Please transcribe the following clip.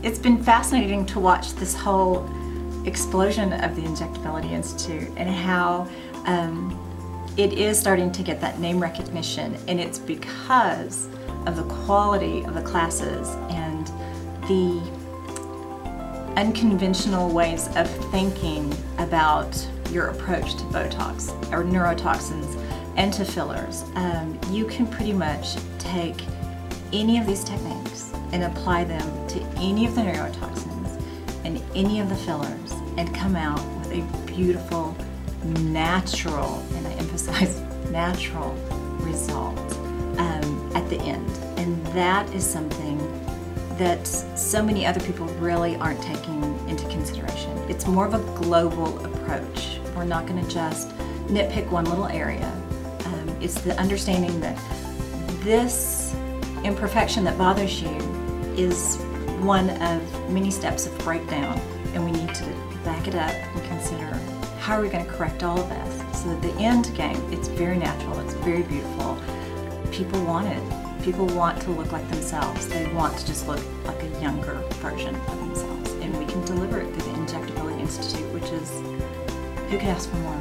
It's been fascinating to watch this whole explosion of the Injectability Institute and how it is starting to get that name recognition, and it's because of the quality of the classes and the unconventional ways of thinking about your approach to Botox or neurotoxins and to fillers. You can pretty much take any of these techniques and apply them to any of the neurotoxins and any of the fillers and come out with a beautiful, natural, and I emphasize natural result at the end. And that is something that so many other people really aren't taking into consideration. It's more of a global approach. We're not going to just nitpick one little area. It's the understanding that this imperfection that bothers you is one of many steps of breakdown, and we need to back it up and consider how are we going to correct all of this so that the end game, it's very natural, it's very beautiful. People want it. People want to look like themselves. They want to just look like a younger version of themselves, and we can deliver it through the Injectability Institute, which is, who could ask for more?